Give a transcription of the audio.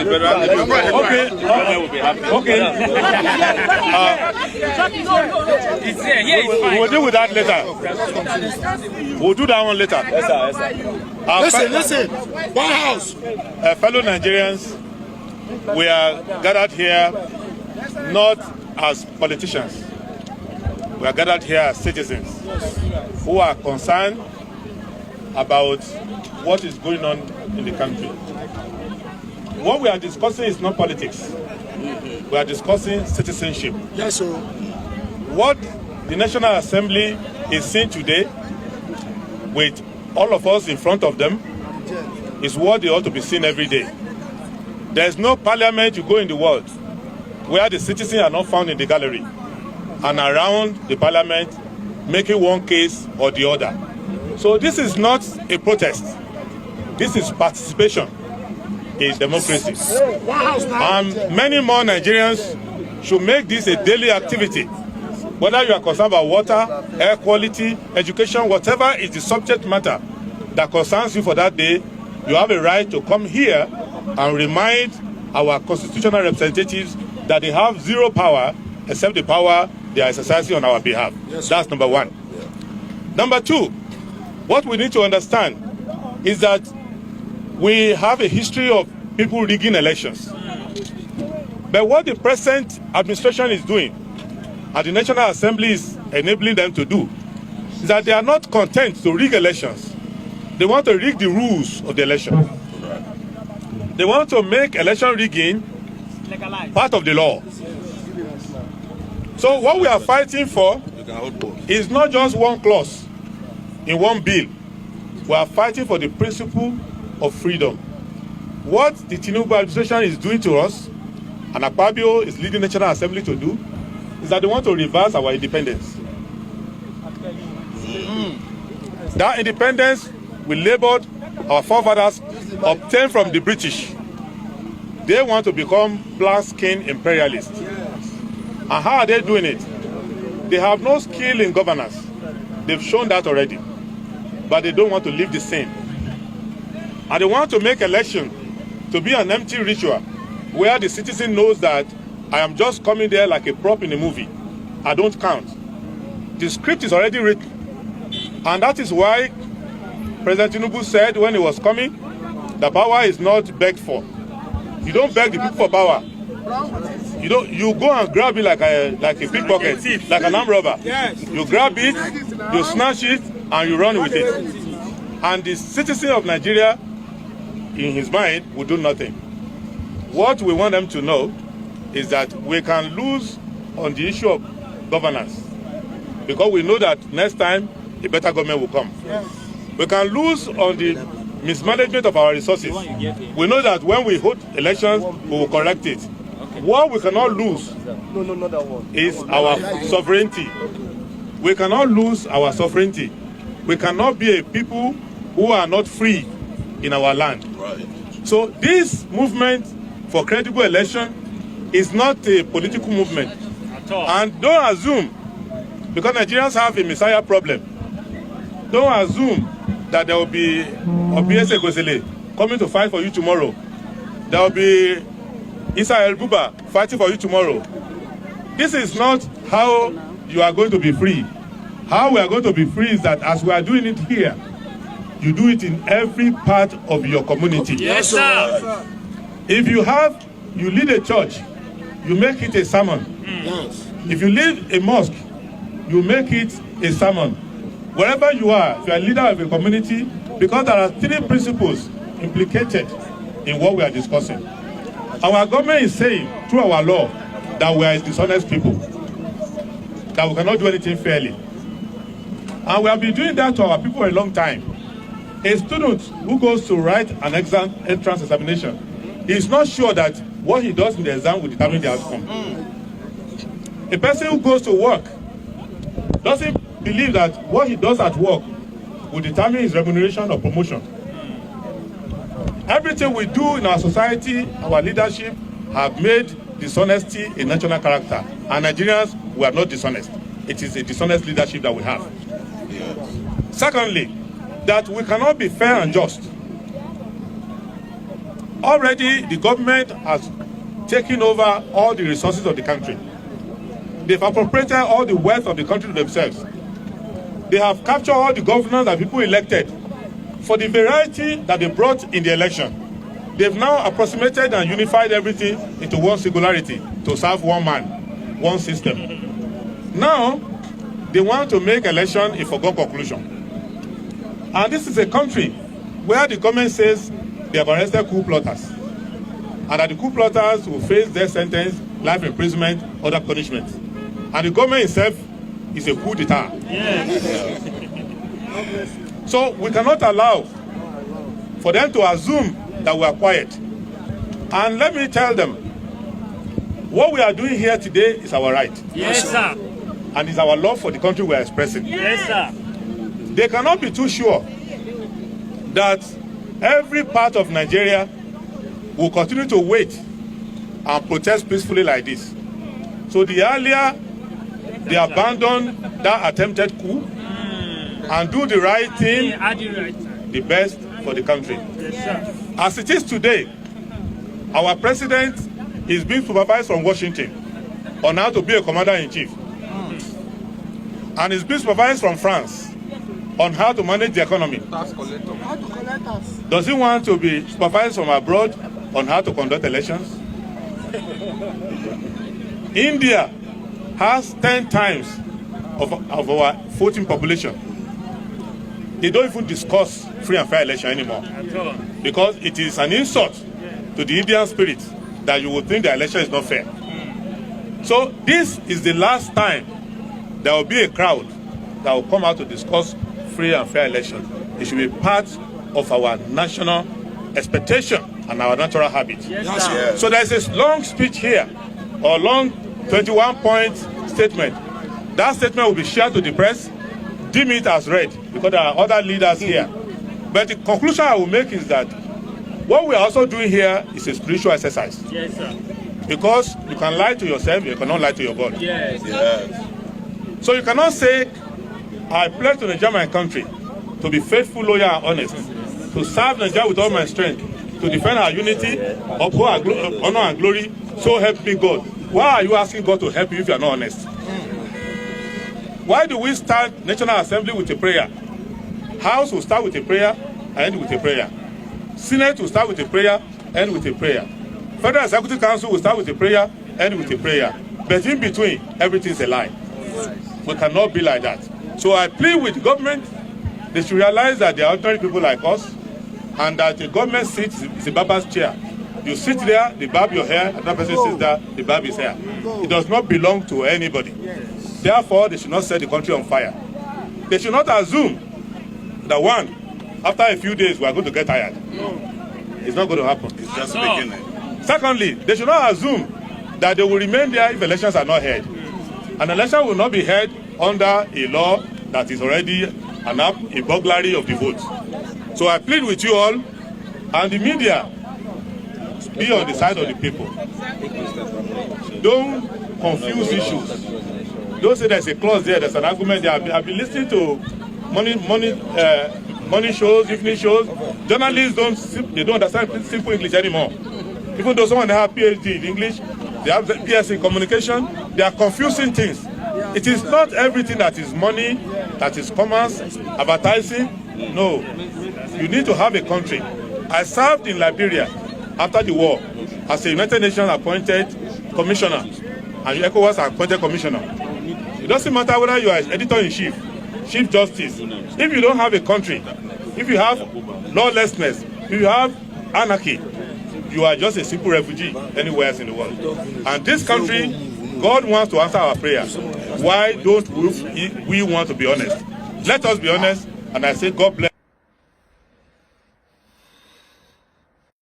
We'll deal with that later. We'll do that one later. Listen. One house. Fellow Nigerians, we are gathered here not as politicians. We are gathered here as citizens who are concerned about what is going on in the country. What we are discussing is not politics. We are discussing citizenship. Yes, sir. What the National Assembly is seeing today, with all of us in front of them, is what they ought to be seeing every day. There is no parliament you go in the world where the citizens are not found in the gallery and around the parliament making one case or the other. So this is not a protest. This is participation in democracy. And many more Nigerians should make this a daily activity. Whether you are concerned about water, air quality, education, whatever is the subject matter that concerns you for that day, you have a right to come here and remind our constitutional representatives that they have zero power except the power they are exercising on our behalf. Yes, that's number one. Yeah. Number two, what we need to understand is that we have a history of people rigging elections. But what the present administration is doing, and the National Assembly is enabling them to do, is that they are not content to rig elections. They want to rig the rules of the election. They want to make election rigging part of the law. So what we are fighting for is not just one clause in one bill. We are fighting for the principle of freedom. What the Tinubu administration is doing to us, and Adebayo is leading the National Assembly to do, is that they want to reverse our independence. That independence we labored, our forefathers obtained from the British. They want to become black-skinned imperialists. And how are they doing it? They have no skill in governance. They've shown that already. But they don't want to live the same. And they want to make election to be an empty ritual where the citizen knows that I am just coming there like a prop in a movie. I don't count. The script is already written. And that is why President Tinubu said when he was coming, the power is not begged for. You don't beg the people for power. You go and grab it like a pickpocket, like an armed robber. You grab it, you snatch it, and you run with it. And the citizen of Nigeria, in his mind, will do nothing. What we want them to know is that we can lose on the issue of governance, because we know that next time a better government will come. We can lose on the mismanagement of our resources. We know that when we hold elections, we will correct it. What we cannot lose is our sovereignty. We cannot lose our sovereignty. We cannot be a people who are not free in our land. So this movement for credible election is not a political movement. And don't assume, because Nigerians have a Messiah problem, don't assume that there will be Obiese Gozele coming to fight for you tomorrow. There will be Israel Buba fighting for you tomorrow. This is not how you are going to be free. How we are going to be free is that as we are doing it here, you do it in every part of your community. Yes, sir. If you lead a church, you make it a sermon. Yes. If you lead a mosque, you make it a sermon. Wherever you are, if you are a leader of a community, because there are three principles implicated in what we are discussing. Our government is saying, through our law, that we are dishonest people, that we cannot do anything fairly. And we have been doing that to our people for a long time. A student who goes to write an exam, entrance examination, is not sure that what he does in the exam will determine the outcome. A person who goes to work doesn't believe that what he does at work will determine his remuneration or promotion. Everything we do in our society, our leadership, have made dishonesty a national character. And Nigerians, we are not dishonest. It is a dishonest leadership that we have. Secondly, that we cannot be fair and just. Already, the government has taken over all the resources of the country. They've appropriated all the wealth of the country to themselves. They have captured all the governors that people elected for the variety that they brought in the election. They've now approximated and unified everything into one singularity to serve one man, one system. Now, they want to make election a foregone conclusion. And this is a country where the government says they have arrested coup plotters, and that the coup plotters will face death sentence, life imprisonment, other punishments. And the government itself is a coup d'etat. Yes. So we cannot allow for them to assume that we are quiet. And let me tell them, what we are doing here today is our right. Yes, sir. And it's our love for the country we are expressing. Yes, sir. They cannot be too sure that every part of Nigeria will continue to wait and protest peacefully like this. So the earlier they abandon that attempted coup and do the right thing, the best for the country. Yes, sir. As it is today, our president is being supervised from Washington on how to be a commander-in-chief. And is being supervised from France on how to manage the economy. Does he want to be supervised from abroad on how to conduct elections? India has 10 times of our voting population. They don't even discuss free and fair election anymore, because it is an insult to the Indian spirit that you would think the election is not fair. So this is the last time there will be a crowd that will come out to discuss free and fair election. It should be part of our national expectation and our natural habit. Yes, so there's a long speech here, or long 21-point statement. That statement will be shared to the press. Deem it as read, because there are other leaders here. But the conclusion I will make is that what we are also doing here is a spiritual exercise. Yes, sir. Because you can lie to yourself, you cannot lie to your God. Yes. Yes. So you cannot say, I pledge to Nigeria, my country, to be faithful, loyal, and honest, to serve Nigeria with all my strength, to defend our unity, uphold our honor and glory, so help me God. Why are you asking God to help you if you are not honest? Why do we start National Assembly with a prayer? House will start with a prayer and end with a prayer. Senate will start with a prayer, end with a prayer. Federal Executive Council will start with a prayer, end with a prayer. But in between, everything is a lie. We cannot be like that. So I plead with the government, they should realize that they are ordinary people like us, and that the government seat is a barber's chair. You sit there, they barb your hair, another person sits there, they barb his hair. It does not belong to anybody. Therefore, they should not set the country on fire. They should not assume that after a few days, we are going to get tired. It's not going to happen. It's just beginning. Secondly, they should not assume that they will remain there if elections are not held. An election will not be held under a law that is already a burglary of the vote. So I plead with you all, and the media, be on the side of the people. Don't confuse issues. Don't say there's a clause there, there's an argument there. I've been listening to morning shows, evening shows. Journalists don't understand simple English anymore. Even though someone have PhD in English, they have PS in communication, they are confusing things. It is not everything that is money, that is commerce, advertising. No. You need to have a country. I served in Liberia after the war as a United Nations appointed commissioner, and ECOWAS appointed commissioner. It doesn't matter whether you are editor-in-chief, chief justice. If you don't have a country, if you have lawlessness, if you have anarchy, you are just a simple refugee anywhere else in the world. And this country, God wants to answer our prayers. Why don't we want to be honest? Let us be honest, and I say God bless.